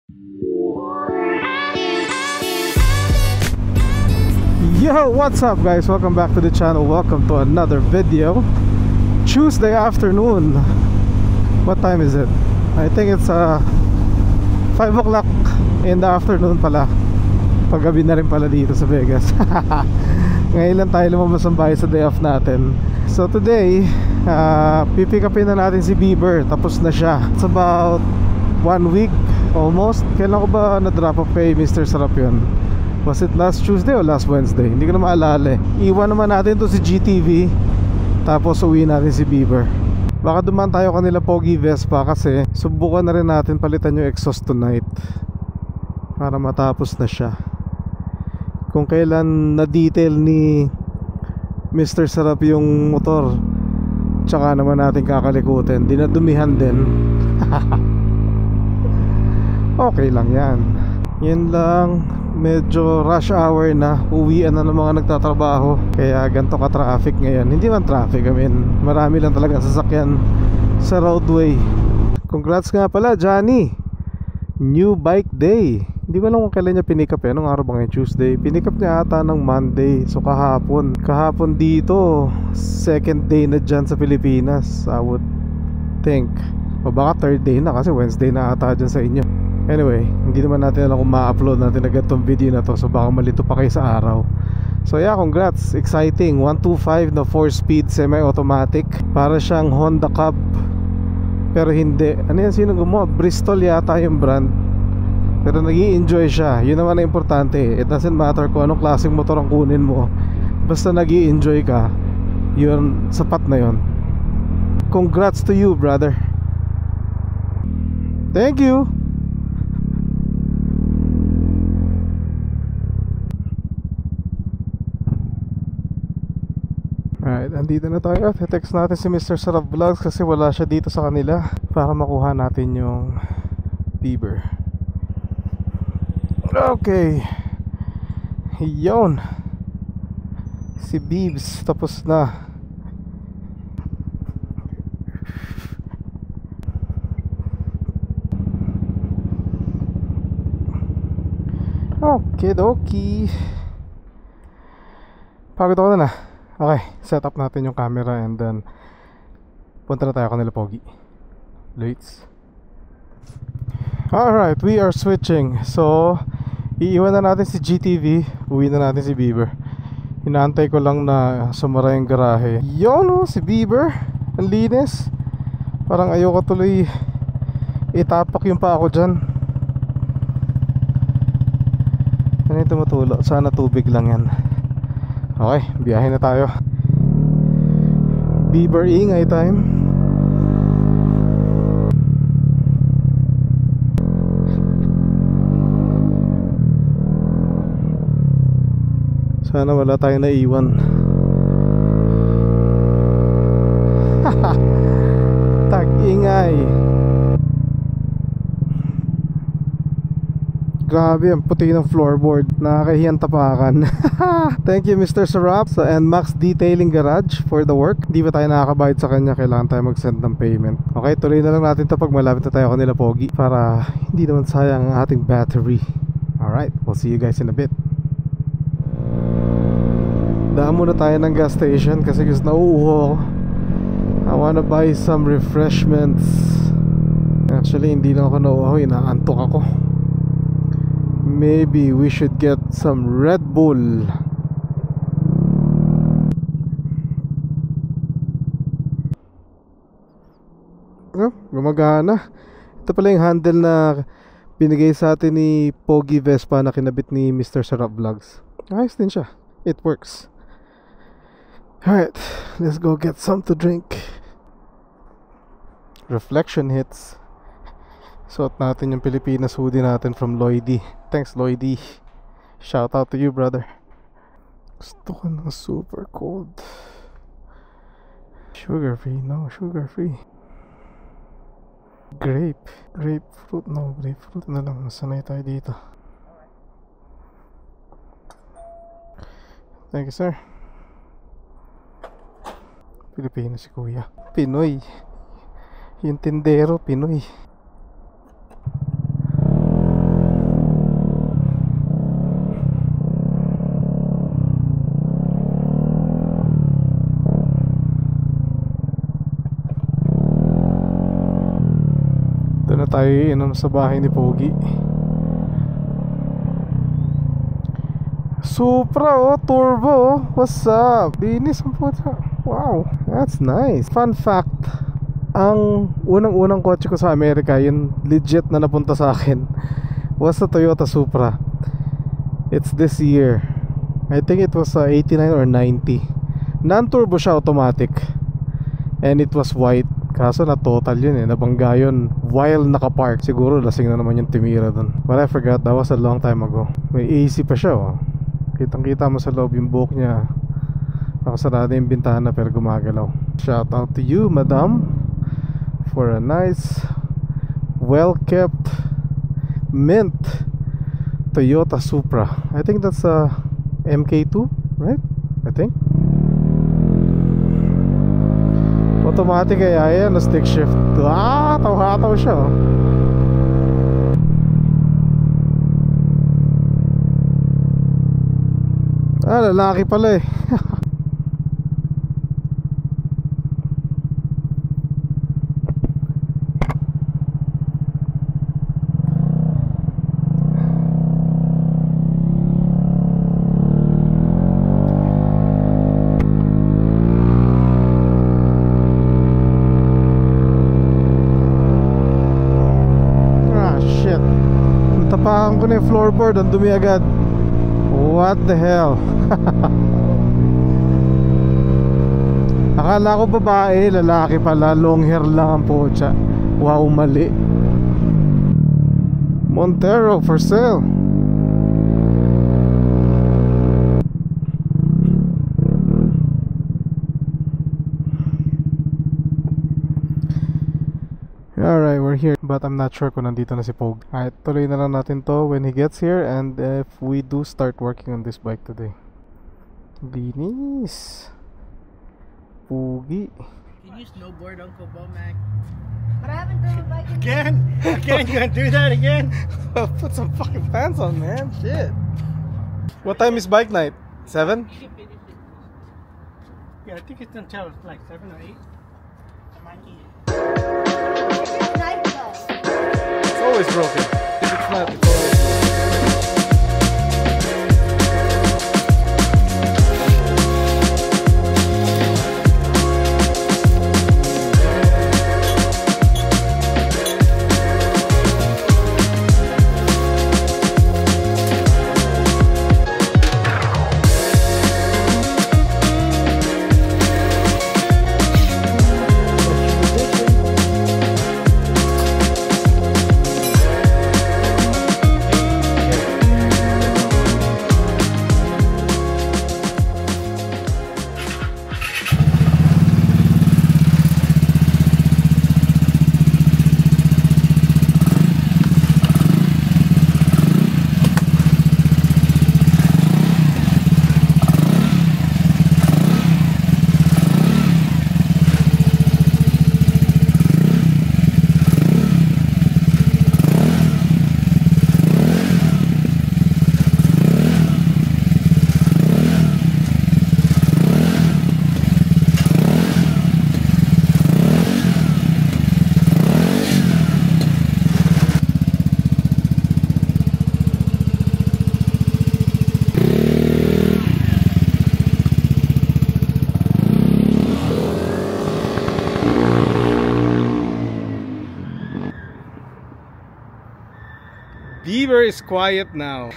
Yo, what's up guys? Welcome back to the channel. Welcome to another video. Tuesday afternoon. What time is it? I think it's 5 o'clock in the afternoon pala. Paggabi na rin pala dito sa Vegas. Ngayon lang tayo lumabas ng bahay sa day off natin. So today, pipick upin na natin si Bieber. Tapos na siya. It's about 1 week almost. Kailan ko ba na-drop off kay Mr. Sarap yun? Was it last Tuesday o last Wednesday? Hindi ko na maalala eh. Iwan naman natin to si GTV. Tapos uwi natin si Bieber. Baka dumaan tayo kanila Pogi Vespa. Kasi subukan na rin natin palitan yung exhaust tonight para matapos na siya. Kung kailan na-detail ni Mr. Sarap yung motor, tsaka naman natin kakalikutin. Dinadumihan din. Okay lang yan. Yan lang. Medyo rush hour na. Uwian na ng mga nagtatrabaho. Kaya ganito ka traffic ngayon. Hindi man traffic, I mean, marami lang talaga sasakyan sa roadway. Congrats nga pala Johnny, new bike day. Hindi ko alam kung kailan niya pinick up eh. Anong araw ba ngayon? Tuesday. Pinick up niya ata ng Monday. So kahapon dito, second day na dyan sa Pilipinas, I would think. O baka third day na kasi Wednesday na ata dyan sa inyo. Anyway, hindi naman natin alam kung ma-upload natin agad tong video na to. So baka malito pa kayo sa araw. So yeah, congrats, exciting. 125 na 4-speed semi-automatic. Para siyang Honda Cub. Pero hindi. Ano yan, sino gumawa? Bristol yata yung brand. Pero nag-i-enjoy siya. Yun naman ang importante. It doesn't matter kung anong klaseng motor ang kunin mo. Basta nag-i-enjoy ka, yun, sapat na yun. Congrats to you, brother. Thank you. Alright, andito na tayo. Text natin si Mr. Sarap Vlogs kasi wala siya dito sa kanila para makuha natin yung Bieber. Okay. Yun. Si Biebs tapos na. Okay, dokie. Pagod ako na. Okay, set up natin yung camera and then punta na tayo kanila Pogi. Lights. Alright, we are switching. So iiwan na natin si GTV, uwi na natin si Bieber. Inaantay ko lang na sumara yung garahe. Yun o, si Bieber. Ang linis. Parang ayoko tuloy itapak yung pa ako dyan. Ano yung tumutulo? Sana tubig lang yan. Okay, biyahe na tayo. Bieber ingay time. Sana wala tayong naiwan. Tag-ingay. Grabe, ang puti ng floorboard. Nakakahiyang tapakan. Thank you Mr. Sarap sa NMAX Detailing Garage for the work. Hindi pa tayo nakakabayad sa kanya. Kailangan tayo mag-send ng payment. Okay, tuloy na lang natin ito pag malapit na tayo kanila Pogi, para hindi naman sayang ang ating battery. Alright, we'll see you guys in a bit. Daan muna tayo ng gas station kasi gusto nauuho. I wanna buy some refreshments. Actually, hindi na ako nauuho. Inaantok ako. Maybe we should get some Red Bull. Oh, gumagana. Ito pala yung handle na binigay sa atin ni Pogi Vespa na kinabit ni Mr. Sarap Vlogs. Ayos din siya. It works. Alright, let's go get some to drink. Reflection hits. Suot natin yung Pilipinas hoodie natin from Lloydie. Thanks Lloydie. Shout out to you brother. Gusto ko ng super cold. Sugar free, no sugar free. Grapefruit, no grapefruit na lang. Sanay tayo dito. Thank you sir. Pilipino si kuya. Pinoy. Yung tindero, Pinoy. tayo inom sa bahay ni Pogi. Supra oh, turbo oh. What's up? Linis ang puta. Wow, that's nice. Fun fact, ang unang-unang kotse ko sa Amerika, yung legit na napunta sa akin, was the Toyota Supra. It's this year. I think it was 89 or 90. Non-turbo siya, automatic. And it was white. Kaso na total yun eh, nabangga yun while nakapark. Siguro lasing na naman yung timira dun. But I forgot, that was a long time ago. May AC pa siya oh. Kitang kita mo sa loob yung buhok niya. Nakasarada yung bintana pero gumagalaw. Shout out to you, madam, for a nice, well-kept, mint Toyota Supra. I think that's a MK2, right? I think automatic kaya yan, na stick shift. Ah, taw-hataw siya oh. Ah, lalaki pala eh. Tapakan ko na yung floorboard, ang dumi agad. What the hell? Akala ko babae, lalaki pala. Long hair lang ang pocha. Wow, mali. Montero for sale. Alright, we're here, but I'm not sure kung nandito na si Pog. Alright, tuloy na lang natin to when he gets here, and if we do start working on this bike today. Linis Pogi. Can you snowboard, Uncle Bomac? But I haven't driven a bike in Again? Again? You gonna do that again? Put some fucking pants on, man. Shit. What time is bike night? 7? Yeah, I think it's until like 7 or 8. night though. It's always broken. If it's not, it's always broken. Beaver is quiet now.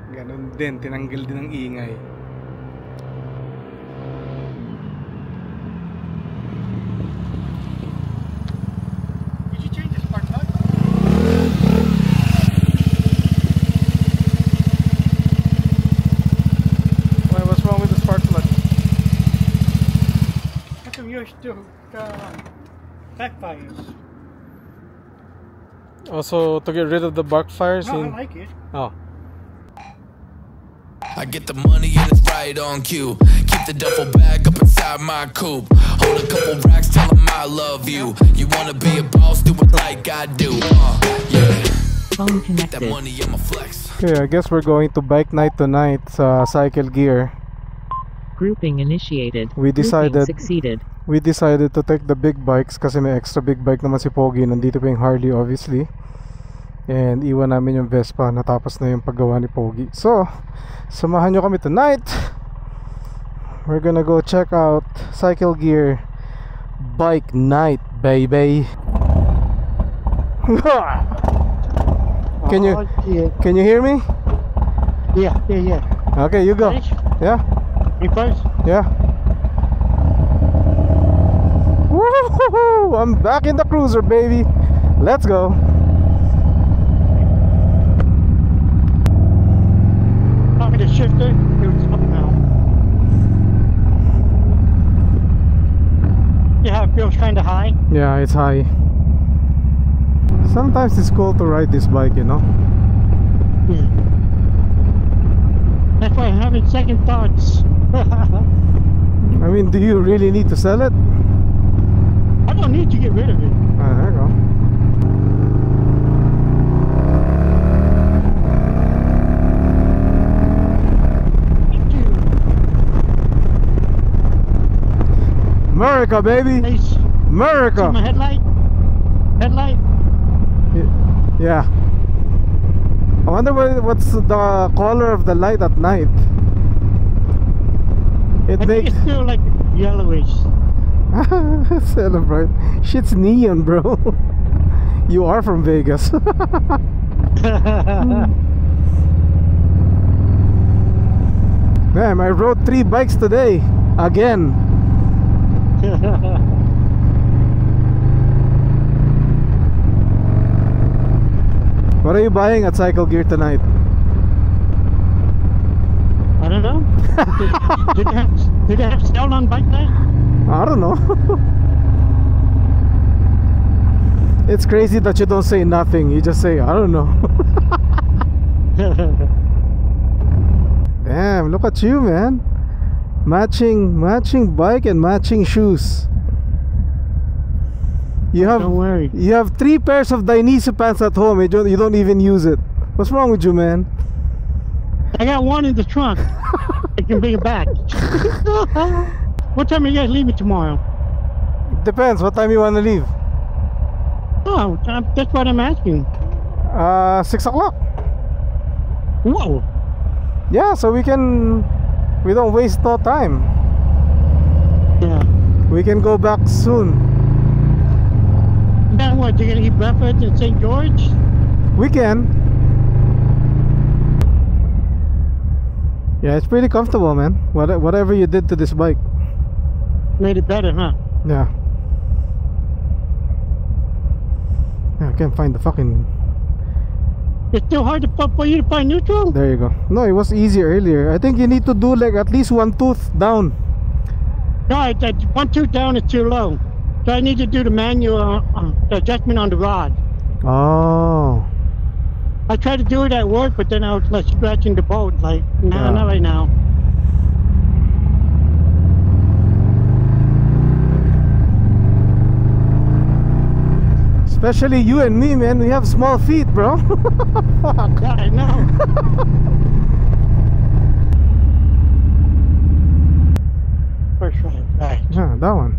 Ganon din, tinanggal din ang ingay. Did you change the spark plug? Why, what's wrong with the spark plug? How come yours still backfires? Also, to get rid of the backfires. No, I like it. Oh. I get the money and it's right on cue. Keep the duffel bag up inside my coupe. Hold a couple racks, tell them I love you. You wanna be a boss, do it like I do. Yeah. Phone connected. That money in my flex. Okay, I guess we're going to bike night tonight sa Cycle Gear. Grouping initiated. We decided Grouping succeeded. we decided to take the big bikes kasi may extra big bike naman si Pogi. Nandito pa yung Harley obviously. And iwan namin yung Vespa. Natapos na yung paggawa ni Pogi. So, samahan nyo kami tonight. We're gonna go check out Cycle Gear Bike Night, baby. Can you hear me? Yeah. Okay, you go. Finish? Yeah. Me first? Yeah. Woohoo! I'm back in the cruiser, baby. Let's go. Probably the shifter. It was up now. Yeah, it feels kind of high. Yeah, it's high. Sometimes it's cool to ride this bike, you know. That's why I'm having second thoughts. I mean, do you really need to sell it? I don't need to get rid of it. There you go. America, baby. Hey, see America. my headlight? Headlight? Yeah. I wonder what's the color of the light at night. It I think makes it's still like yellowish. celebrate. Shit's neon, bro. You are from Vegas. Damn, I rode 3 bikes today. Again. What are you buying at Cycle Gear tonight? I don't know. Did they have sale on bike night? I don't know. It's crazy that you don't say nothing. You just say, I don't know. Damn, look at you, man. Matching bike and matching shoes. Don't worry. You have 3 pairs of Dainese pants at home. You don't even use it. What's wrong with you, man? I got one in the trunk. I can bring it back. What time are you guys leaving tomorrow? Depends. What time you want to leave? Oh, that's what I'm asking. 6 o'clock. Whoa. Yeah, so we don't waste no time. Yeah. We can go back soon. Then what? You're gonna eat breakfast in St. George? We can. Yeah, it's pretty comfortable, man. Whatever you did to this bike. Made it better, huh? Yeah. I can't find the fucking... It's still hard for you to find neutral? There you go. No, it was easy earlier. I think you need to do like at least 1 tooth down. No, 1 tooth down is too low. So I need to do the manual adjustment on the rod. Oh. I tried to do it at work, but then I was like scratching the bolt. Like, nah, Yeah. not right now. Especially you and me, man. We have small feet, bro. Fuck. Yeah, I know. First right. Yeah, that one.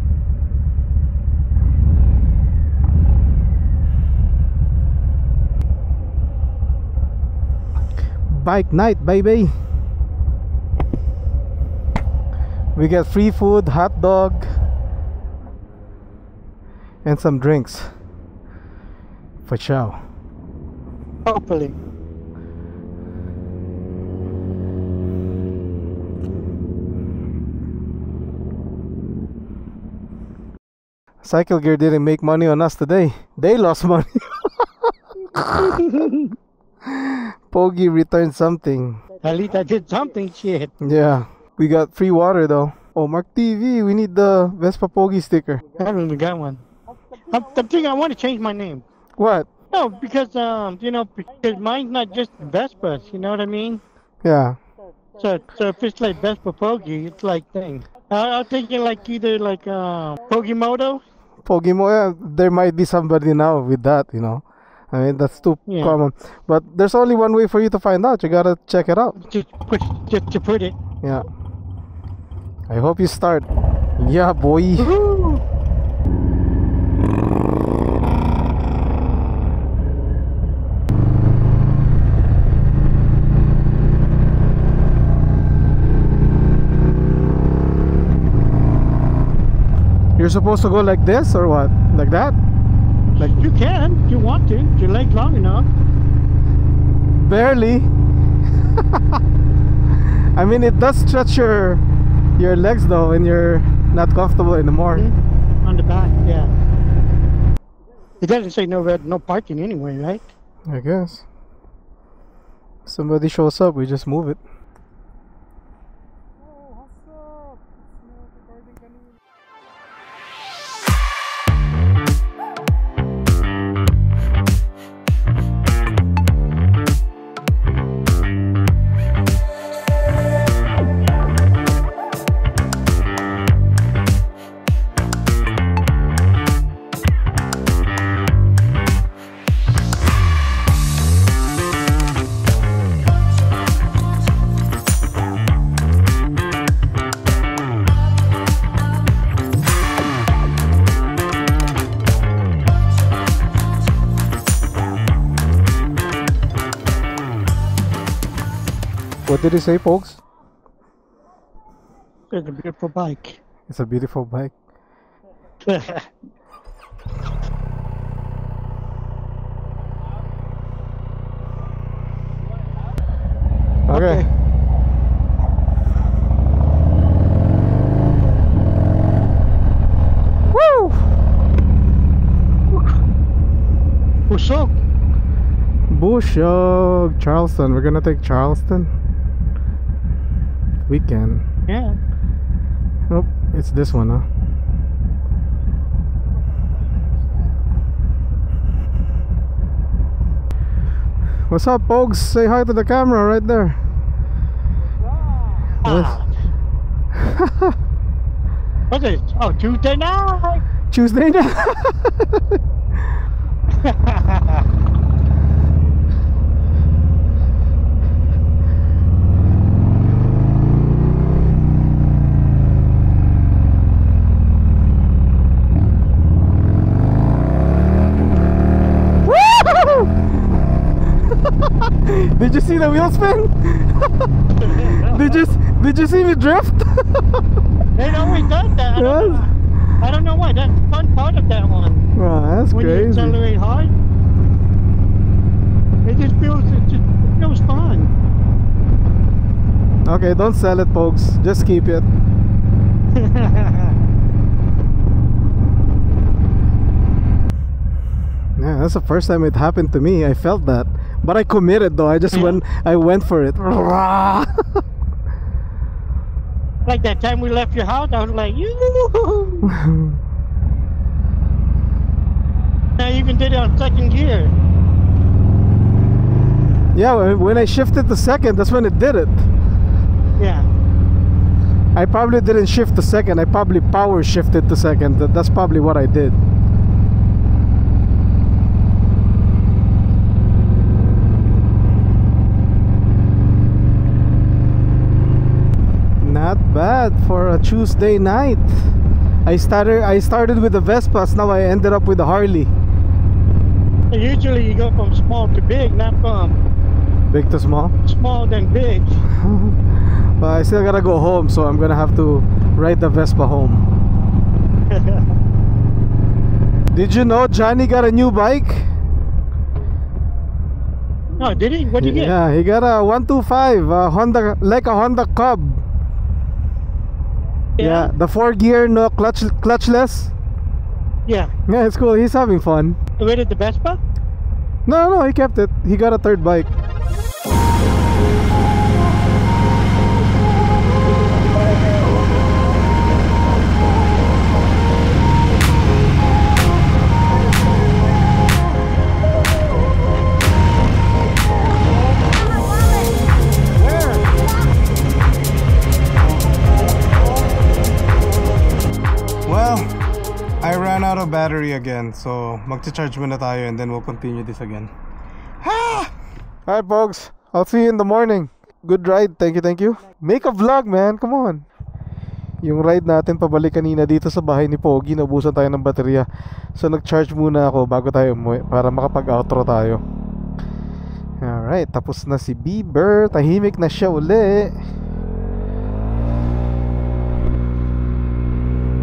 Bike night, baby. We get free food, hot dog, and some drinks. For sure. Hopefully. Cycle Gear didn't make money on us today. They lost money. Pogi returned something. At least I did something, shit. Yeah. We got free water though. Oh, Mark TV, we need the Vespa Pogi sticker. I haven't even got one. I'm thinking I want to change my name. What? No, because, because mine's not just Vespas, you know what I mean? Yeah. So if it's like Vespa Pogi, it's like thing. I'm thinking like either like Pogimoto. Pogimo, yeah, there might be somebody now with that, you know. I mean, that's too Yeah. common. But there's only one way for you to find out. You gotta check it out. Just to put it. Yeah. I hope you start. Yeah, boy. Woohoo! You're supposed to go like this or what? Like that? Like You can, if you want to. If your leg's long enough. barely. I mean, it does stretch your legs though when you're not comfortable anymore. On the back, yeah. It doesn't say no parking anyway, right? I guess. Somebody shows up, we just move it. What did he say, folks? It's a beautiful bike. It's a beautiful bike. Okay. Woo! Busog. Bushog, Charleston. We're gonna take Charleston. We can. Yeah. Oh, it's this one, huh? What's up, folks? Say hi to the camera right there. Ah. What's it? Oh, Tuesday night. Tuesday night. Did you see the wheel spin? Did you see me drift? They always does that. I don't know why. That's the fun part of that one. Oh, that's When you crazy. accelerate hard, it just feels fun. Okay, don't sell it, folks. Just keep it. Yeah, that's the first time it happened to me. I felt that, but I committed though. I just went for it. Like that time we left your house, I was like, yoo. I even did it on second gear. Yeah, when I shifted to second, that's when it did it. Yeah. I probably didn't shift to second. I probably power shifted to second. That's probably what I did. Not bad for a Tuesday night. I started with the Vespas. Now I ended up with the Harley. Usually you go from small to big, not from Big to small. small then big. But I still gotta go home, so I'm gonna have to ride the Vespa home. Did you know Johnny got a new bike? Oh, did he? What did he get? Yeah, he got a 125 Honda, like a Honda Cub. Yeah, the 4-gear, no clutchless. Yeah. Yeah, it's cool. He's having fun. Where did the Vespa? No, he kept it. He got a third bike. Well, I ran out of battery again, so magcha-charge muna tayo and then we'll continue this again. Alright, folks, I'll see you in the morning. Good ride, thank you. Make a vlog, man, come on. Yung ride natin pabalik kanina dito sa bahay ni Pogi, naubusan tayo ng baterya. So nag-charge muna ako bago tayo umuwi para makapag-outro tayo. Alright, tapos na si Bieber. Tahimik na siya uli.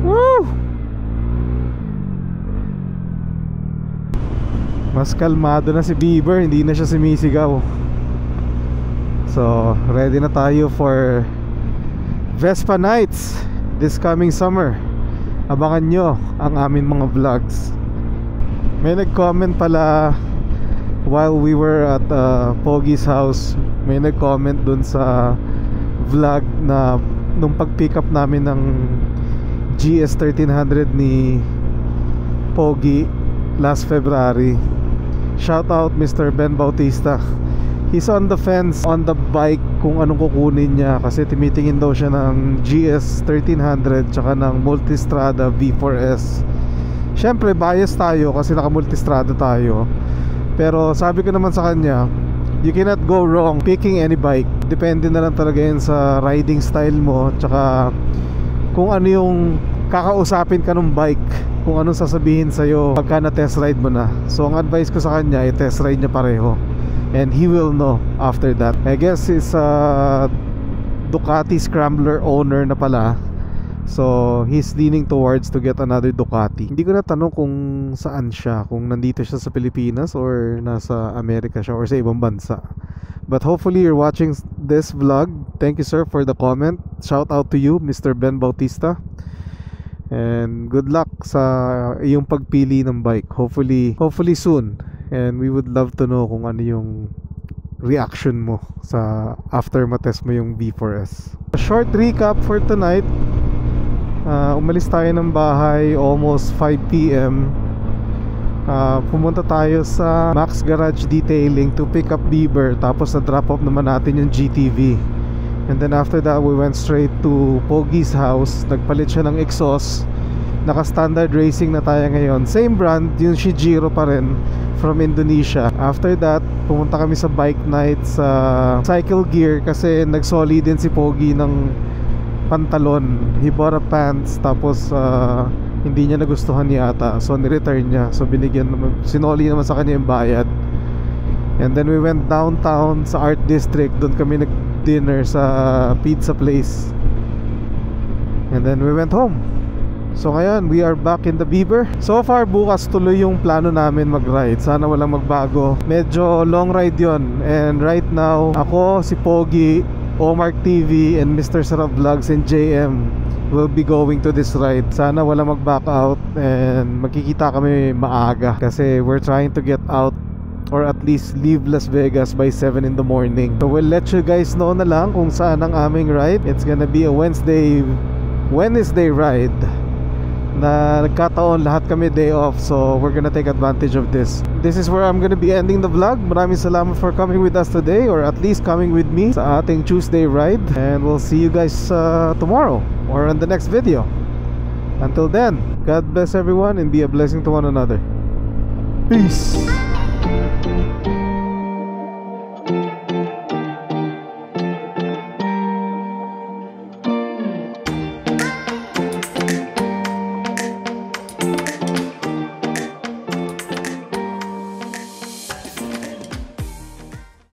Woo! Mas kalmado na si Bieber, hindi na siya sumisigaw. So ready na tayo for Vespa Nights this coming summer. Abangan nyo ang amin mga vlogs. May nag-comment pala while we were at Pogi's house. May nag-comment dun sa vlog na nung pag-pick up namin ng GS 1300 ni Pogi last February. Shout out Mr. Ben Bautista. He's on the fence on the bike kung anong kukunin niya, kasi timitingin daw siya ng GS 1300 tsaka ng Multistrada V4S. Syempre bias tayo kasi naka Multistrada tayo, pero sabi ko naman sa kanya, you cannot go wrong picking any bike. Depende na lang talaga yan sa riding style mo, tsaka kung ano yung kakausapin ka ng bike, kung anong sasabihin sa'yo pagka na-test ride mo na. So ang advice ko sa kanya, i-test ride niya pareho, and he will know after that. I guess he's a Ducati Scrambler owner na pala, so he's leaning towards to get another Ducati. Hindi ko na tanong kung saan siya, kung nandito siya sa Pilipinas or nasa Amerika siya or sa ibang bansa. But hopefully you're watching this vlog. Thank you sir for the comment. Shout out to you Mr. Ben Bautista, and good luck sa iyong pagpili ng bike. Hopefully soon, and we would love to know kung ano yung reaction mo sa after matest mo yung V4S. A short recap for tonight. Umalis tayo ng bahay almost 5 PM. Pumunta tayo sa Max Garage Detailing to pick up Bieber, tapos na drop off naman natin yung GTV. And then after that we went straight to Pogi's house. Nagpalit siya ng exhaust. Naka standard racing na tayo ngayon. Same brand, yung Shijiro pa rin, from Indonesia. After that, pumunta kami sa bike night sa Cycle Gear kasi nagsoli din si Pogi ng pantalon. He bought a pants, tapos hindi niya nagustuhan yata, so ni-return niya. So binigyan naman, sinoli naman sa kanya yung bayad. And then we went downtown sa Art District. Doon kami nag-dinner sa pizza place. And then we went home. So ngayon, we are back in the Bieber. So far, bukas tuloy yung plano namin mag-ride. Sana walang magbago. Medyo long ride yon. And right now, ako, si Pogi, Omark TV, and Mr. Sarap Vlogs and JM will be going to this ride. Sana walang mag-back out, and magkikita kami maaga kasi we're trying to get out or at least leave Las Vegas by 7 in the morning. So we'll let you guys know na lang kung saan ang aming ride. It's gonna be a Wednesday ride na nagkataon lahat kami day off, so we're gonna take advantage of this. This is where I'm gonna be ending the vlog. Maraming salamat for coming with us today, or at least coming with me sa ating Tuesday ride, and we'll see you guys tomorrow or on the next video. Until then, God bless everyone and be a blessing to one another. Peace.